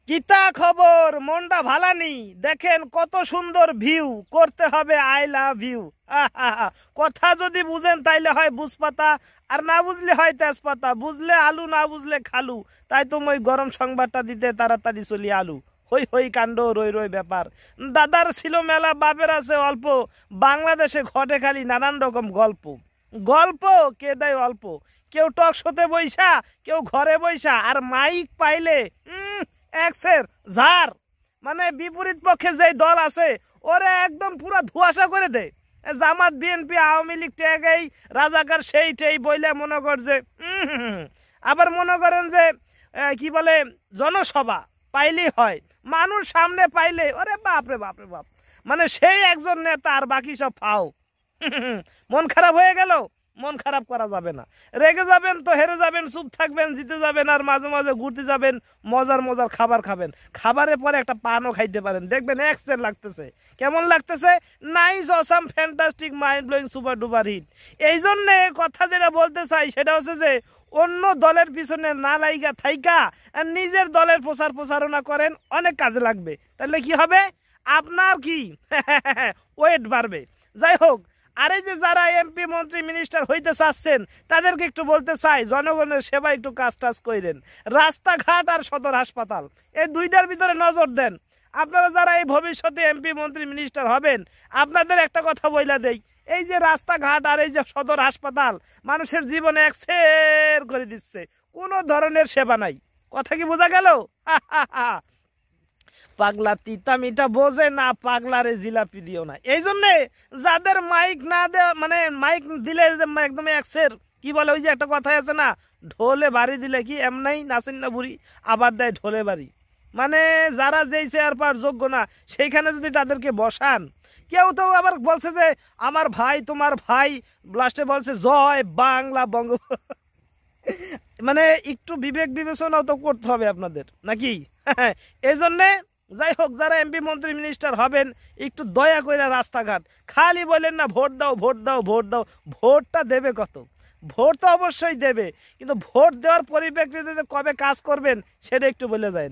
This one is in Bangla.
কিতা খবর মনটা ভালানি দেখেন কত সুন্দর ভিউ করতে হবে আই লাভ ইউ কথা যদি বুঝেন তাইলে হয় বুঝপাতা আর না বুঝলে হয় তেজপাতা বুঝলে আলু না বুঝলে খালু তাই তো ওই গরম সংবাদটা দিতে তাড়াতাড়ি চলি আলু হই হই কাণ্ড রই রই ব্যাপার দাদার ছিল মেলা বাপের আছে অল্প বাংলাদেশে ঘটে খালি নানান রকম গল্প গল্প কে দেয় অল্প কেউ টক শোতে বইসা কেউ ঘরে বইসা আর মাইক পাইলে এক্সের ঝাড় মানে বিপরীত পক্ষে যে দল আছে ওরে একদম পুরো ধোঁয়াশা করে দেয় জামাত বিএনপি আওয়ামী লীগ টেই রাজাকার সেইটাই বইলে মনে কর যে আবার মনে করেন যে কি বলে জনসভা পাইলেই হয় মানুষ সামনে পাইলে ওরে বাপ রে বাপ রে বাপ মানে সেই একজন নেতা আর বাকি সব ফাও মন খারাপ হয়ে গেল মন খারাপ করা যাবে না রেগে যাবেন তো হেরে যাবেন চুপ থাকবেন জিতে যাবেন আর মাঝে মাঝে ঘুরতে যাবেন মজার মজার খাবার খাবেন খাবারের পরে একটা পানও খাইতে পারেন দেখবেন এক্সেল লাগতেছে কেমন লাগতেছে nice awesome fantastic mind blowing super duper hit এই জন্যে কথা যেটা বলতে চাই সেটা হচ্ছে যে অন্য দলের পিছনে না লাইগা থাইকা আর নিজের দলের প্রচারণা করেন অনেক কাজে লাগবে তাহলে কি হবে আপনার কি ওয়েট বাড়বে যাই হোক আর এই যে যারা এমপি মন্ত্রী মিনিস্টার হইতে চাচ্ছেন তাদেরকে একটু বলতে চাই জনগণের সেবা একটু কাজ টাজ করেন রাস্তাঘাট আর সদর হাসপাতাল এই দুইটার ভিতরে নজর দেন আপনারা যারা এই ভবিষ্যতে এমপি মন্ত্রী মিনিস্টার হবেন আপনাদের একটা কথা বইলা দেই এই যে রাস্তাঘাট আর এই যে সদর হাসপাতাল মানুষের জীবনে একসের করে দিচ্ছে কোনো ধরনের সেবা নাই কথা কি বোঝা গেল পাগলা তিতা মিঠা বোঝে না পাগলারে জিলাপি দিও না এই জন্যে যাদের মাইক না দেওয়া মানে মাইক দিলে একদম এক্সের কি বলে ওই যে একটা কথা আছে না ঢোলে বাড়ি দিলে কি এমনাই নাচেন না বুড়ি আবার দেয় ঢোলে বাড়ি মানে যারা যেই চেয়ার পাওয়ার যোগ্য না সেইখানে যদি তাদেরকে বসান কেউ তো আবার বলছে যে আমার ভাই তোমার ভাই লাস্টে বলছে জয় বাংলা বঙ্গ মানে একটু বিবেক বিবেচনাও তো করতে হবে আপনাদের নাকি এই জন্যে যাই হোক যারা এমপি মন্ত্রী মিনিস্টার হবেন একটু দয়া করে রাস্তাঘাট খালি বলেন না ভোট দাও ভোট দাও ভোট দাও ভোটটা দেবে কত ভোট তো অবশ্যই দেবে কিন্তু ভোট দেওয়ার পরিপ্রেক্ষিতে কবে কাজ করবেন সেটা একটু বলে যায়